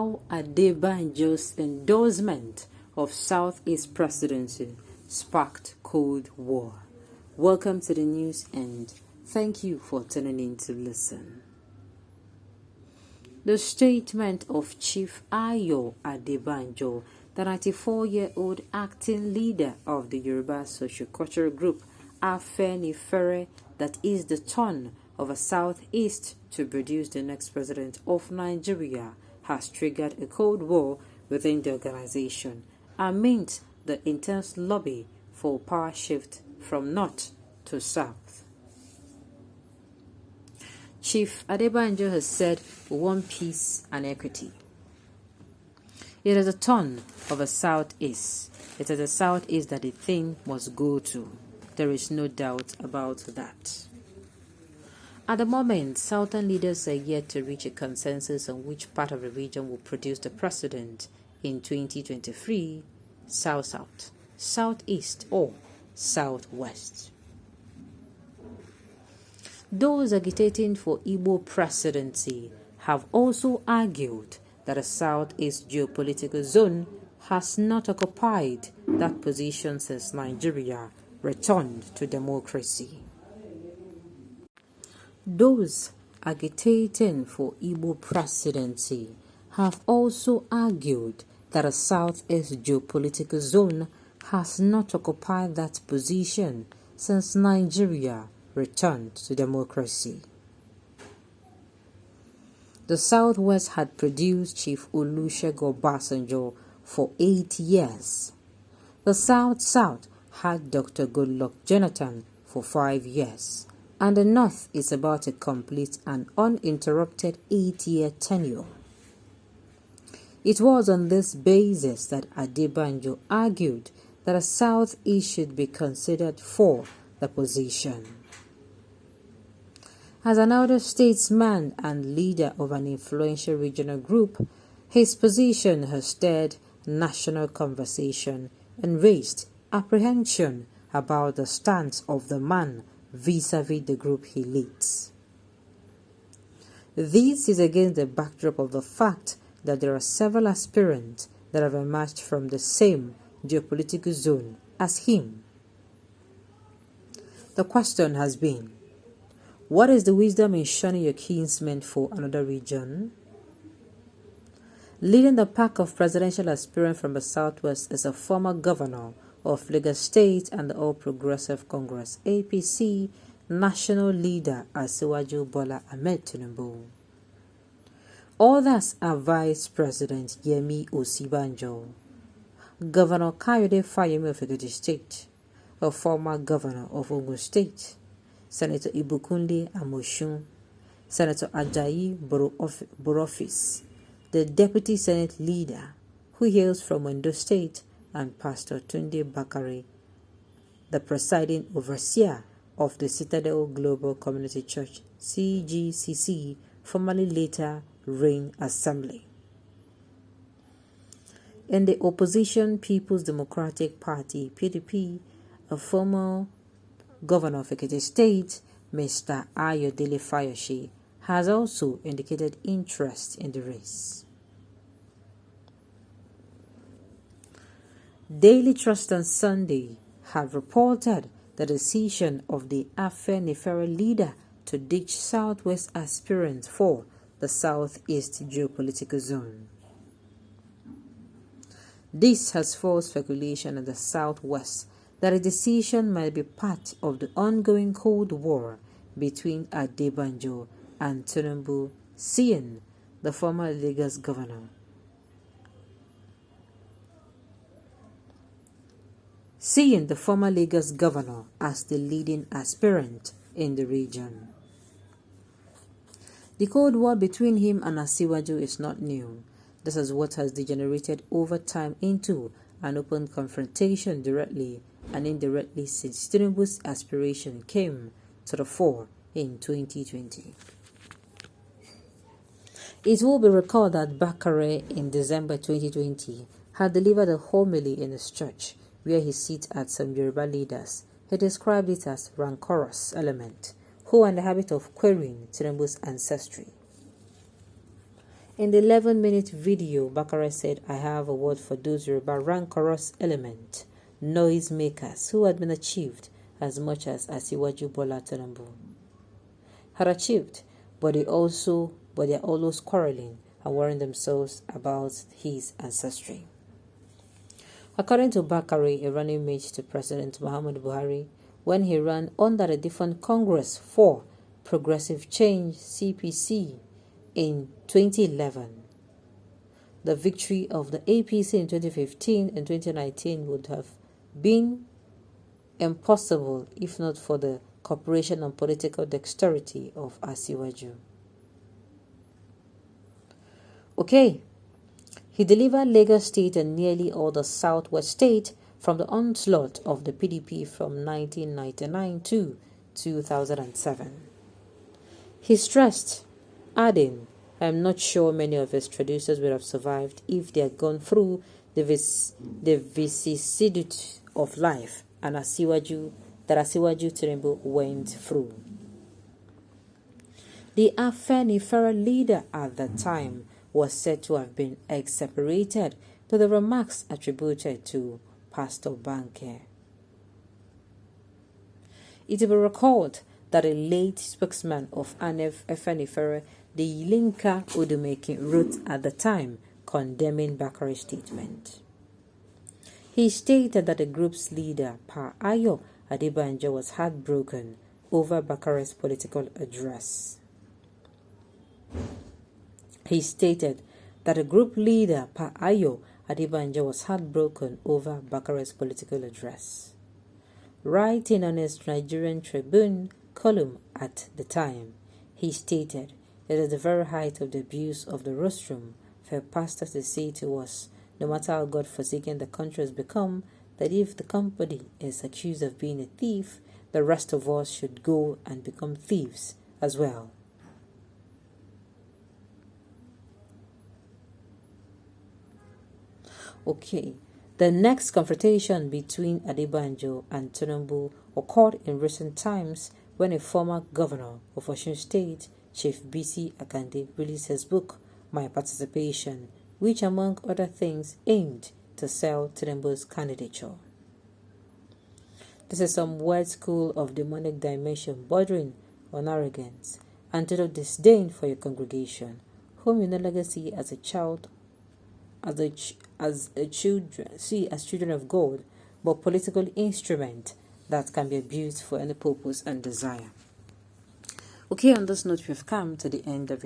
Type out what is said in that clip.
how Adebanjo's endorsement of Southeast Presidency sparked Cold War. Welcome to the news and thank you for tuning in to listen. The statement of Chief Ayo Adebanjo, the 94-year-old acting leader of the Yoruba socio-cultural group Afenifere, that is the turn of a Southeast to produce the next president of Nigeria, has triggered a cold war within the organization amid the intense lobby for power shift from north to south. Chief Adebanjo has said, "We want peace and equity. It is a turn of a Southeast. It is a Southeast that the thing must go to. There is no doubt about that." At the moment, Southern leaders are yet to reach a consensus on which part of the region will produce the president in 2023, South-South, Southeast, or Southwest. Those agitating for Igbo presidency have also argued that a Southeast geopolitical zone has not occupied that position since Nigeria returned to democracy. Those agitating for Igbo presidency have also argued that a Southeast geopolitical zone has not occupied that position since Nigeria returned to democracy. The Southwest had produced Chief Olusegun Obasanjo for 8 years. The South-South had Dr. Goodluck Jonathan for 5 years. And the North is about to complete an uninterrupted 8-year tenure. It was on this basis that Adebanjo argued that a Southeast should be considered for the position. As an elder statesman and leader of an influential regional group, his position has stirred national conversation and raised apprehension about the stance of the man vis-a-vis the group he leads. This is against the backdrop of the fact that there are several aspirants that have emerged from the same geopolitical zone as him. The question has been, what is the wisdom in shunning your kinsmen for another region? Leading the pack of presidential aspirants from the Southwest is a former governor of Lagos State and the All Progressive Congress APC national leader Asiwaju Bola Ahmed Tinubu. Others are Vice President Yemi Osibanjo, Governor Kayode Fayemi of Ekiti State, a former governor of Ogun State, Senator Ibukunle Amosun, Senator Ajayi Borofis, the Deputy Senate leader who hails from Ondo State, and Pastor Tunde Bakare, the presiding overseer of the Citadel Global Community Church, CGCC, formerly later Reign Assembly. In the opposition People's Democratic Party, PDP, a former governor of Ekiti State, Mr. Ayodele Fayose, has also indicated interest in the race. Daily Trust on Sunday have reported the decision of the Afenifere leader to ditch Southwest aspirants for the Southeast geopolitical zone. This has forced speculation in the Southwest that a decision might be part of the ongoing Cold War between Adebanjo and Tinubu, seeing the former Lagos governor as the leading aspirant in the region. The Cold War between him and Asiwaju is not new. This is what has degenerated over time into an open confrontation directly and indirectly since Tinubu's aspiration came to the fore in 2020. It will be recalled that Bakare in December 2020 had delivered a homily in his church where he sits at some Yoruba leaders. He described it as rancorous element who are in the habit of querying Tinubu's ancestry. In the 11-minute video, Bakare said, I have a word for those Yoruba rancorous element, noisemakers who had been achieved as much as Asiwaju Bola Tinubu had achieved, but they're always quarreling and worrying themselves about his ancestry. According to Bakare, a running mate to President Muhammadu Buhari, when he ran under a different Congress for Progressive Change (CPC) in 2011, the victory of the APC in 2015 and 2019 would have been impossible if not for the cooperation and political dexterity of Asiwaju. Okay, he delivered Lagos State and nearly all the southwest state from the onslaught of the PDP from 1999 to 2007. He stressed, adding, I am not sure many of his traducers would have survived if they had gone through the vicissitudes of life and Asiwaju Tinubu went through. The Afenifere leader at that time was said to have been ex-separated to the remarks attributed to Pastor Banker. It will be recalled that a late spokesman of Anef Afenifere, the Linka Odumeke, wrote at the time condemning Bakare's statement. He stated that the group's leader, Pa Ayo Adebanjo, was heartbroken over Bakare's political address. He stated that the group leader, Pa Ayo Adebanjo, was heartbroken over Bakare's political address. Writing on his Nigerian Tribune column at the time, he stated, it is the very height of the abuse of the rostrum for a pastor to say to us, no matter how God-forsaken the country has become, that if the company is accused of being a thief, the rest of us should go and become thieves as well. Okay, the next confrontation between Adebanjo and Tinubu occurred in recent times when a former governor of Osun State, Chief B.C. Akande, released his book, My Participation, which among other things aimed to sell Tinubu's candidature. This is some weird school of demonic dimension bordering on arrogance and total disdain for your congregation, whom you no longer see as a child, as children of God, but political instrument that can be abused for any purpose and desire. Okay, on this note, we've come to the end of